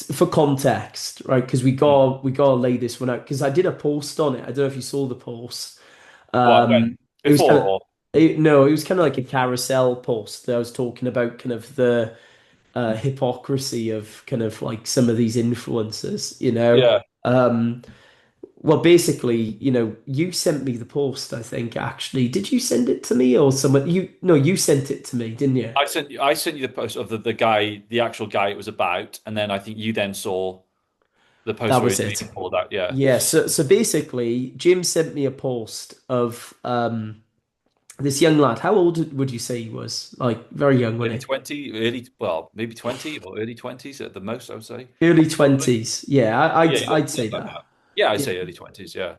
for context, right? Because we gotta lay this one out. Because I did a post on it. I don't know if you saw the post. What, when? It was Before kind of or? no, it was kind of like a carousel post that I was talking about kind of the hypocrisy of kind of like some of these influencers, you know. Yeah. Um, well, basically, you sent me the post, I think, actually. Did you send it to me or someone? No, you sent it to me, didn't you? I sent you the post of the guy, the actual guy it was about, and then I think you then saw the post That where was his it. name called out. Yeah. Yeah, so basically, Jim sent me a post of this young lad. How old would you say he was? Like very young, Early wasn't 20, early, well, maybe 20 or early 20s at the most, I would say. he? Early Probably. 20s. Yeah, Yeah, I'd he say looked like that. that. Yeah, I'd Yeah. say early 20s, yeah.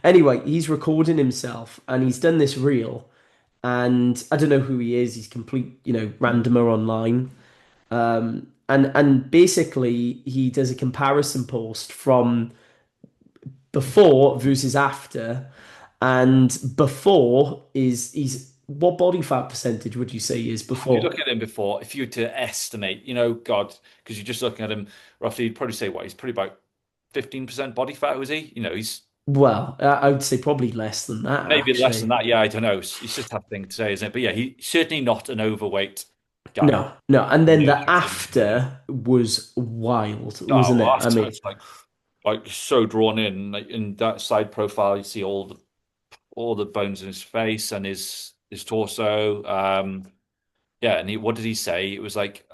Anyway, he's recording himself and he's done this reel, and I don't know who he is. He's complete, randomer online. And basically he does a comparison post from before versus after, and before is he's what body fat percentage would you say he is If you before? look at him before, if you were to estimate, God, because you're just looking at him roughly, you'd probably say what, he's probably about 15% body fat, was he? He's Well, I would say probably less than that maybe less than actually. that. Yeah, I don't know. It's just a tough thing to say, isn't it? But yeah, he's certainly not an overweight guy. No, no, and then No the stretch of the imagination. after was wild, wasn't Oh, it? I after mean, it's like so drawn in. Like in that side profile, you see all the bones in his face and his torso. Yeah, and what did he say? It was like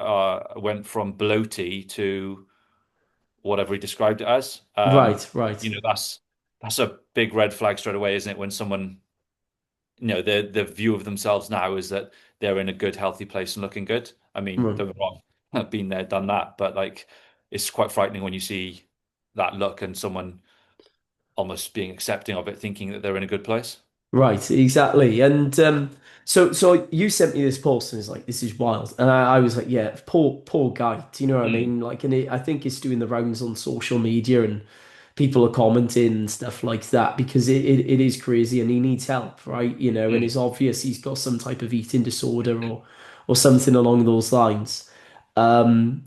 went from bloaty to whatever he described it as. right, right, That's a big red flag straight away, isn't it? When someone, the view of themselves now is that they're in a good, healthy place and looking good. I mean, right. don't get me wrong, I've been there, done that, but like it's quite frightening when you see that look and someone almost being accepting of it, thinking that they're in a good place. Right, exactly. And so you sent me this post and it's like, this is wild. And I was like, yeah, poor guy. Do you know what I Mm, mean? Like, and I think it's doing the rounds on social media and people are commenting and stuff like that because it is crazy and he needs help, right? And mm, it's obvious he's got some type of eating disorder or something along those lines. Um,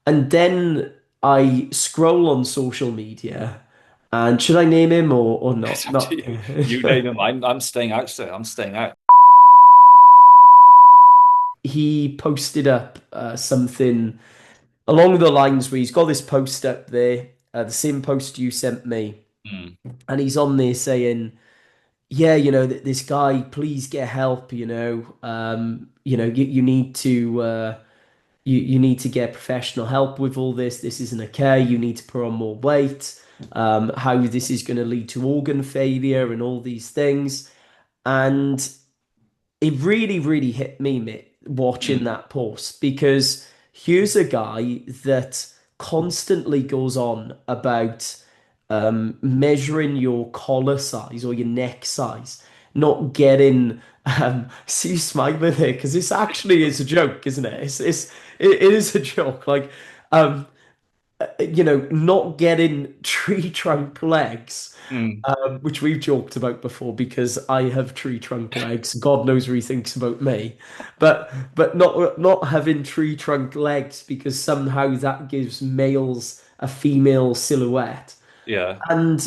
and then I scroll on social media and should I name him or it's not? up to Not. you. You name him. I'm staying out, sir. I'm staying out. He posted up something along the lines where he's got this post up there, the same post you sent me, Mm, and he's on there saying, "Yeah, this guy, please get help. You need to you need to get professional help with all this. This isn't okay. You need to put on more weight. How this is going to lead to organ failure and all these things." And it really, really hit me, mate, watching mm, that post because here's a guy that constantly goes on about measuring your collar size or your neck size, not getting. See you smiling there because this actually is a joke, isn't it? It is a joke. Like, um, not getting tree trunk legs, mm. which we've joked about before because I have tree trunk legs. God knows what he thinks about me, but not having tree trunk legs because somehow that gives males a female silhouette. Yeah. And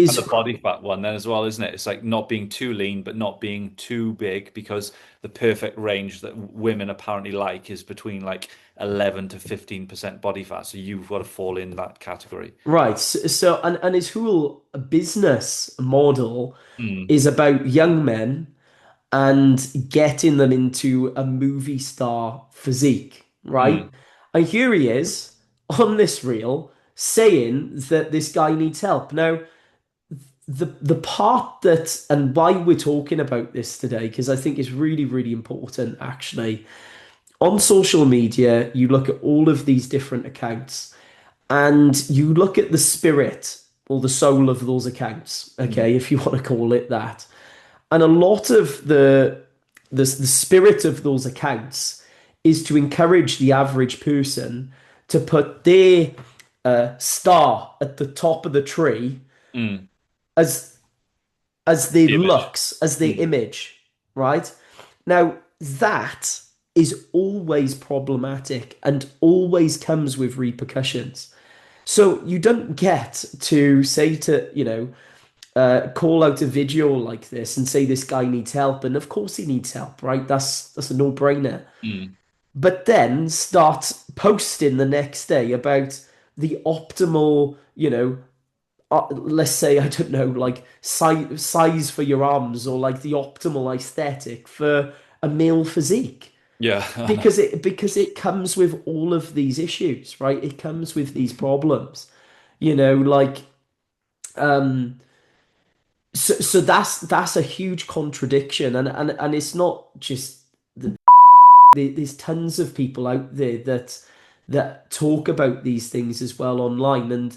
And the his body fat one then as well, isn't it? It's like not being too lean, but not being too big because the perfect range that women apparently like is between like 11 to 15% body fat. So you've got to fall in that category. right, so and his whole business model Mm, is about young men and getting them into a movie star physique, right? mm, And here he is on this reel saying that this guy needs help. Now, the part that and why we're talking about this today, because I think it's really, really important actually. On social media, you look at all of these different accounts and you look at the spirit or the soul of those accounts, mm. okay, if you want to call it that. And a lot of the spirit of those accounts is to encourage the average person to put their star at the top of the tree Mm. as their The image. looks, as their Mm. image, right? Now that is always problematic and always comes with repercussions. So you don't get to say to, call out a video like this and say this guy needs help, and of course he needs help, right? That's a no-brainer. Mm. But then start posting the next day about the optimal, let's say, I don't know, like size for your arms, or like the optimal aesthetic for a male physique, Yeah, I know. because it comes with all of these issues, right? It comes with these problems, like so that's a huge contradiction, and it's not just there's tons of people out there that talk about these things as well online, and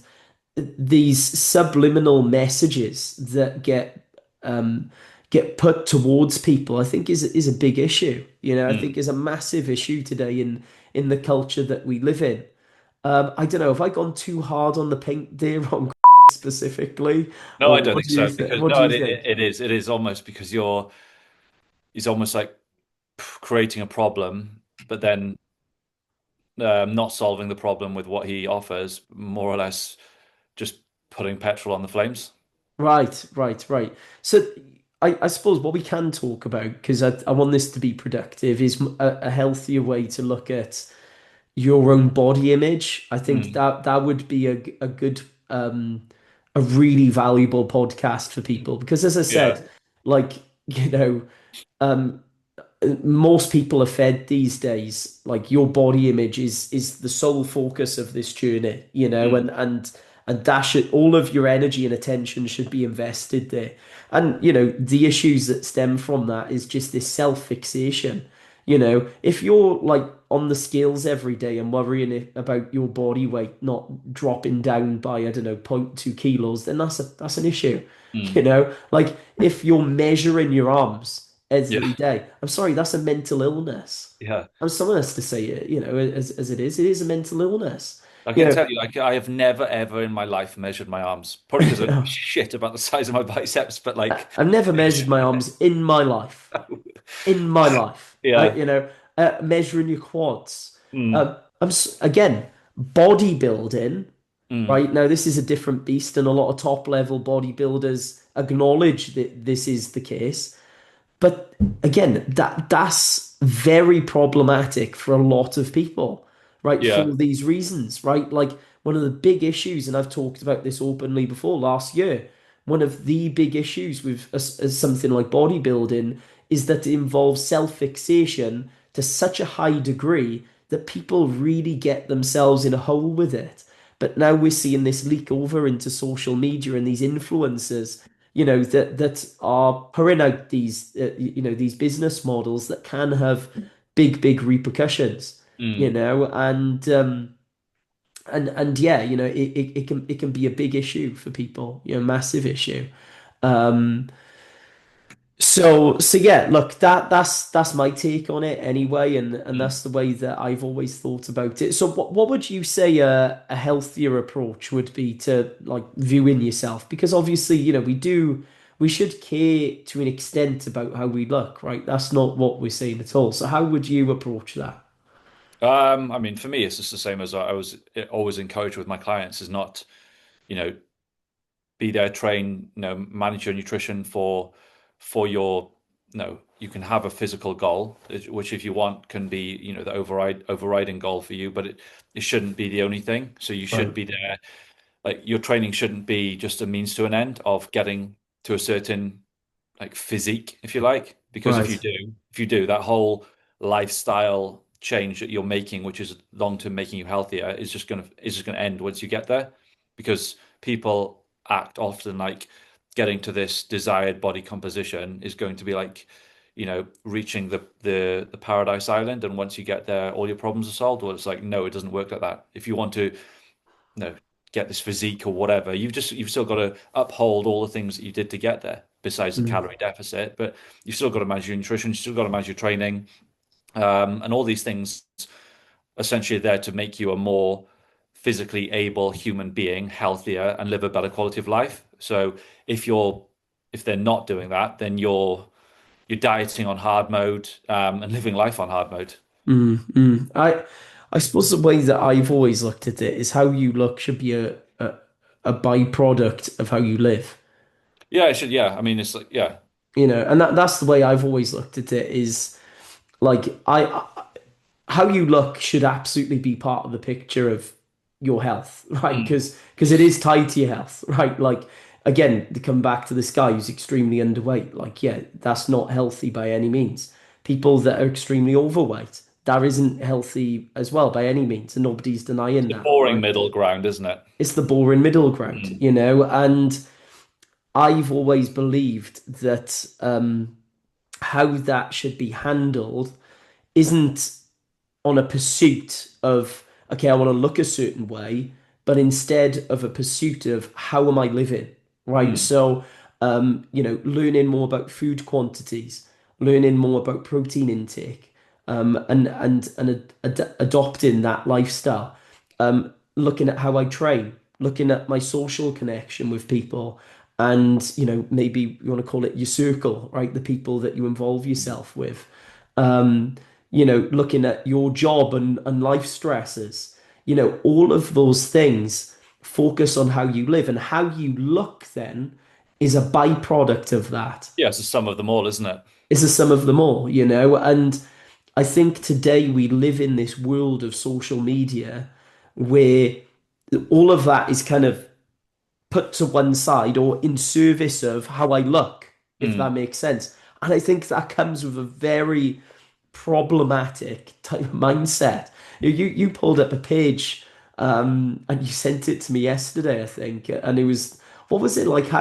these subliminal messages that get put towards people, I think is a big issue. I Mm. think is a massive issue today in the culture that we live in. I don't know, have I gone too hard on the paint there on specifically, No, I or don't what think do you so think? because What do no, you think? it is almost because it's almost like creating a problem, but then not solving the problem with what he offers, more or less just putting petrol on the flames. Right, right, right. So I suppose what we can talk about, because I want this to be productive, is a healthier way to look at your own body image. I think Mm. that would be a good a really valuable podcast for people, because as I Yeah. said, like, um most people are fed these days like your body image is the sole focus of this journey, Mm. and that should, all of your energy and attention should be invested there. And the issues that stem from that is just this self-fixation. If you're like on the scales every day and worrying about your body weight not dropping down by, I don't know, 0.2 kilos, then that's an issue. Mm. Like if you're measuring your arms Yeah. every day, I'm sorry, that's a mental illness. Yeah. I'm someone has to say it, as it is a mental illness. I You can know, tell you, like, I have never ever in my life measured my arms. Probably because I don't give a shit about the size of my biceps, but like, I've never measured my arms in my life. In my life, right? yeah. Measuring your quads. Mm. Again, bodybuilding. Mm. Right now, this is a different beast, and a lot of top level bodybuilders acknowledge that this is the case. But again, that's very problematic for a lot of people, right? Yeah. For these reasons, right? Like one of the big issues, and I've talked about this openly before last year, one of the big issues with as something like bodybuilding is that it involves self-fixation to such a high degree that people really get themselves in a hole with it. But now we're seeing this leak over into social media and these influencers, that are pouring out these these business models that can have big repercussions, Mm. and yeah, it can be a big issue for people, massive issue. um so yeah, look, that's my take on it anyway, and Mm. that's the way that I've always thought about it. So what would you say a healthier approach would be to like viewing yourself? Because obviously, we should care to an extent about how we look, right? That's not what we're saying at all. So how would you approach that? I mean, for me, it's just the same as I was always encouraged with my clients is not, you know, be there, train, manage your nutrition for your, you can have a physical goal, which if you want can be, the overriding goal for you, but it shouldn't be the only thing. So you should Right, be there. Like your training shouldn't be just a means to an end of getting to a certain like physique, if you like, because right. if you do that whole lifestyle change that you're making, which is long term making you healthier, is just gonna end once you get there, because people act often like getting to this desired body composition is going to be like, reaching the paradise island, and once you get there, all your problems are solved. Well, it's like no, it doesn't work like that. If you want to know, get this physique or whatever. You've still got to uphold all the things that you did to get there, besides the Mm, calorie deficit. But you've still got to manage your nutrition, you've still got to manage your training, and all these things essentially are there to make you a more physically able human being, healthier, and live a better quality of life. So if they're not doing that, then you're dieting on hard mode, and living life on hard mode. I suppose the way that I've always looked at it is how you look should be a byproduct of how you live, Yeah, it should. Yeah, I mean, it's like, yeah. and that's the way I've always looked at it is like how you look should absolutely be part of the picture of your health, right? Mm. Because it is tied to your health, right? Like again, to come back to this guy who's extremely underweight, like yeah, that's not healthy by any means. People that are extremely overweight, that isn't healthy as well by any means, and nobody's It's denying the that, boring right? middle ground, isn't it? It's the boring middle ground, Mm. and I've always believed that how that should be handled isn't on a pursuit of, okay, I want to look a certain way, but instead of a pursuit of how am I living, right? Mm. So, learning more about food quantities, learning more about protein intake, and adopting that lifestyle. Looking at how I train, looking at my social connection with people, and maybe you want to call it your circle, right? The people that you involve yourself with. Um, looking at your job and life stresses, all of those things focus on how you live and how you look then is a byproduct of that. Yeah, it's the sum of them all, isn't it? It's the sum of them all, and I think today we live in this world of social media where all of that is kind of put to one side or in service of how I look, if that Mm. makes sense. And I think that comes with a very problematic type of mindset. You pulled up a page and you sent it to me yesterday, I think, and it was what was it like?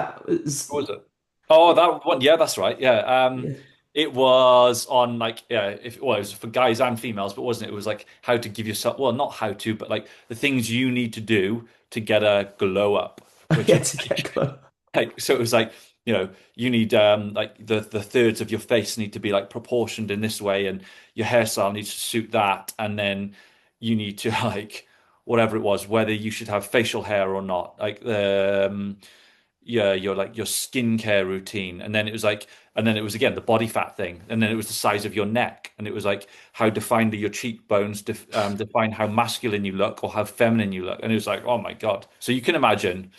What was it? Oh, that one. Yeah, that's right. Yeah. Yeah, It was on like yeah, if well, it was for guys and females, but wasn't it? It was like how to give yourself well, not how to, but like the things you need to do to get a glow up, which yeah, is to get close. like so it was like you need like the thirds of your face need to be like proportioned in this way, and your hairstyle needs to suit that, and then you need to like whatever it was, whether you should have facial hair or not, like the yeah, your skincare routine, and then it was like, and then it was again the body fat thing, and then it was the size of your neck, and it was like how defined are your cheekbones, define how masculine you look or how feminine you look, and it was like, oh my God. So you can imagine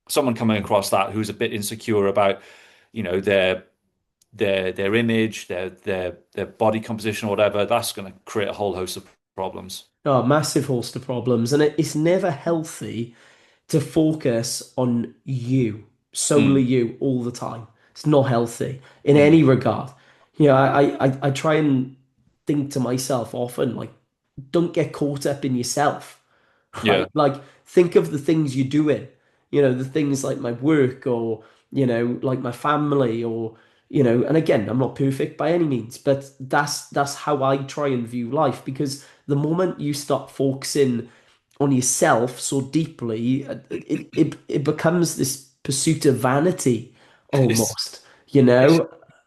someone coming across that who's a bit insecure about, their image, their body composition or whatever, that's going to create a whole host of problems. Oh, massive host of problems, and it's never healthy to focus on you, solely Mm, you, all the time. It's not healthy in mm, any regard. I try and think to myself often, like, don't get caught up in yourself, yeah. right? Like, think of the things you're doing, the things like my work or, like my family or, and again, I'm not perfect by any means, but that's how I try and view life because the moment you start focusing on yourself so deeply, it becomes this pursuit of vanity It's almost, it's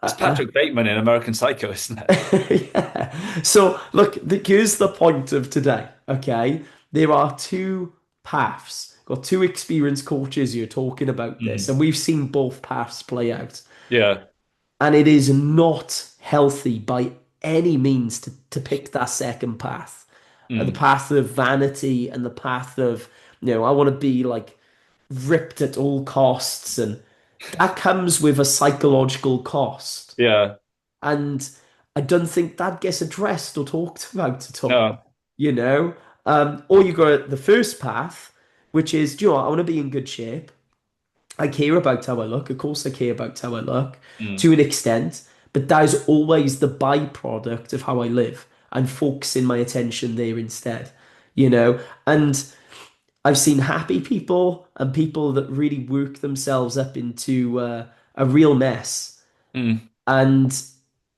Uh, it's Patrick Bateman in American Psycho, isn't it? yeah. So look, here's the point of today. Okay, there are two paths. Got two experienced coaches here talking about this, Mm, and we've seen both paths play out. yeah. And it is not healthy by any means to pick that second path, the Mm, path of vanity and the path of, I want to be like ripped at all costs. And that comes with a psychological cost. yeah. And I don't think that gets addressed or talked about at all, No. you know? Or you go the first path, which is, do you know what? I want to be in good shape. I care about how I look. Of course, I care about how I look Mm, to an extent, but that is always the byproduct of how I live and focusing my attention there instead, you know? And I've seen happy people and people that really work themselves up into a real mess. mm, And,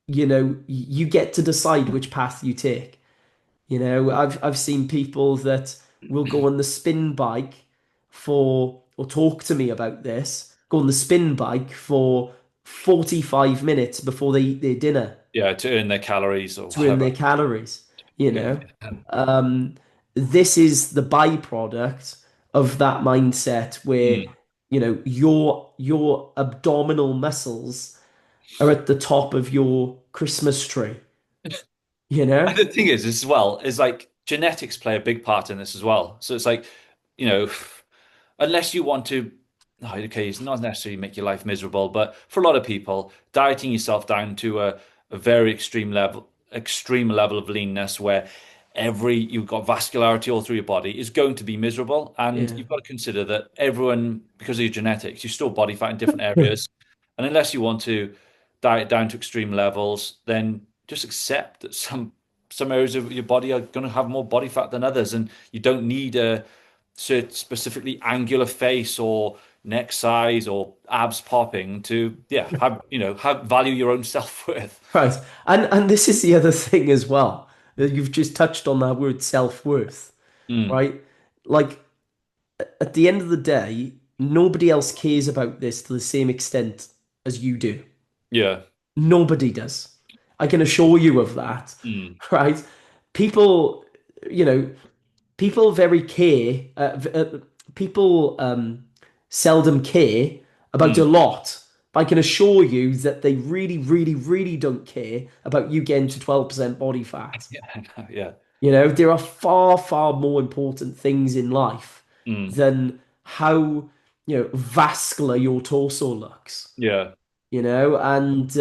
you get to decide which path you take. I've seen people that will go on the spin bike or talk to me about this, go on the spin bike for 45 minutes before they eat their dinner yeah, to earn their calories or to earn whatever. their calories, you Yeah. know. Um, this is the byproduct of that mindset where, Mm. your abdominal muscles are at the top of your Christmas tree. you And know? the thing is, as well, is like genetics play a big part in this as well. So it's like, you know, unless you want to, no, okay, it's not necessarily make your life miserable, but for a lot of people, dieting yourself down to a very extreme level of leanness where you've got vascularity all through your body is going to be miserable. And Yeah. you've got to consider that everyone, because of your genetics, you store body fat in different areas. And unless you want to diet down to extreme levels, then just accept that some areas of your body are going to have more body fat than others, and you don't need a specifically angular face or neck size or abs popping to have have value your own self-worth. Right. And this is the other thing as well. You've just touched on that word self-worth, Mm, right? Like at the end of the day, nobody else cares about this to the same extent as you do. yeah. Nobody does. I can assure you of that, Mm, right? People, you know, people very care. People seldom care about a mm. lot. But I can assure you that they really, really, really don't care about you getting to 12% body fat. Yeah, yeah. You know, there are far, far more important things in life Mm, than how, vascular your torso looks, yeah. and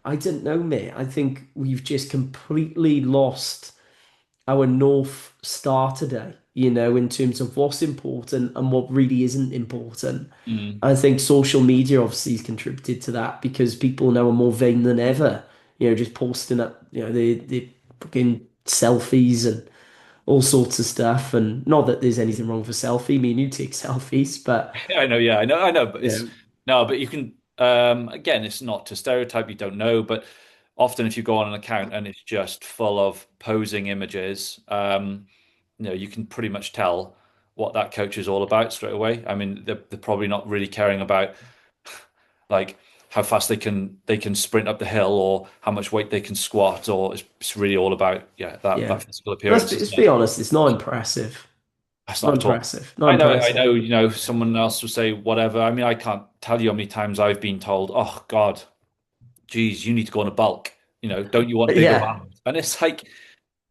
I don't know, mate. I think we've just completely lost our North Star today, in terms of what's important and what really isn't important. Mm. I think social media obviously has contributed to that because people now are more vain than ever, just posting up, the fucking selfies and all sorts of stuff. And not that there's anything wrong with a selfie. Me and you take selfies, but I know, yeah, I know, but it's yeah, no, but you can again, it's not to stereotype, you don't know, but often if you go on an account and it's just full of posing images, you can pretty much tell what that coach is all about straight away. I mean, they're probably not really caring about like how fast they can sprint up the hill or how much weight they can squat, or it's really all about yeah. that physical Let's appearance, be, let's isn't be it? honest. It's not impressive. That's Not not at all. impressive. Not I impressive. know, someone else will say whatever. I mean, I can't tell you how many times I've been told, "Oh God, geez, you need to go on a bulk. Don't you want bigger Yeah, arms?" And it's like,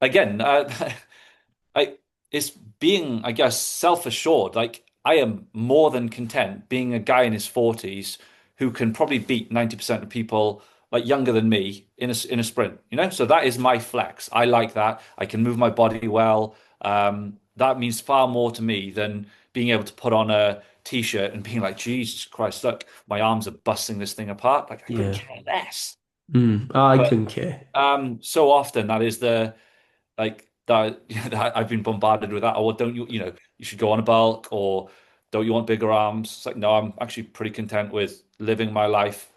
again, I it's being, I guess, self-assured. Like I am more than content being a guy in his 40s who can probably beat 90% of people like younger than me in a sprint, So that is my flex. I like that. I can move my body well. That means far more to me than being able to put on a t-shirt and being like, Jesus Christ, look, my arms are busting this thing apart. Like I couldn't yeah. care less. I But couldn't care. so often that is the like that, that I've been bombarded with that. Or don't you, you should go on a bulk, or don't you want bigger arms? It's like, no, I'm actually pretty content with living my life,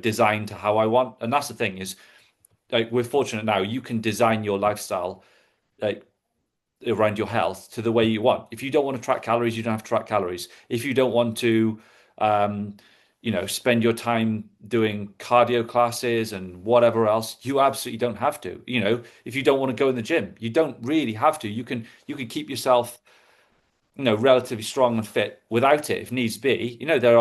designed to how I want. And that's the thing is, like, we're fortunate now, you can design your lifestyle like around your health to the way you want. If you don't want to track calories, you don't have to track calories. If you don't want to, um, spend your time doing cardio classes and whatever else, you absolutely don't have to. If you don't want to go in the gym, you don't really have to. You can keep yourself, relatively strong and fit without it if needs be. There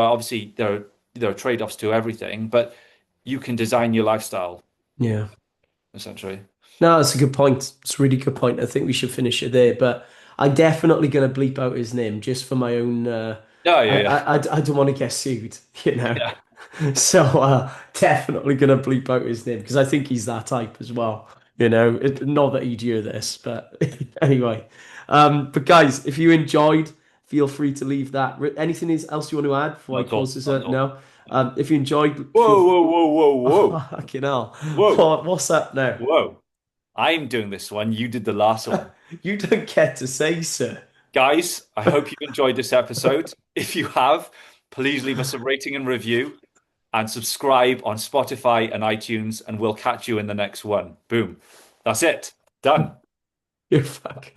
are trade-offs to everything, but you can design your lifestyle Yeah. essentially. No, that's a good point. It's a really good point. I think we should finish it there. But I'm definitely going to bleep out his name just for my own. Yeah, I, yeah, yeah. I, I don't want to get sued, you know. Yeah. So definitely going to bleep out his name because I think he's that type as well. Not that he'd hear this, but anyway. But guys, if you enjoyed, feel free to leave that. Anything else you want to add before I Not at all. close this Not at out? all. No. If you enjoyed, feel. Whoa, whoa, whoa, whoa, whoa, Oh, fucking hell. whoa, What's up now? whoa. I'm doing this one. You did the last one. You don't get to say so. Guys, I hope you enjoyed this episode. If you have, please leave us a rating and review and subscribe on Spotify and iTunes, and we'll catch you in the next one. Boom. That's it. Done. You're fucking.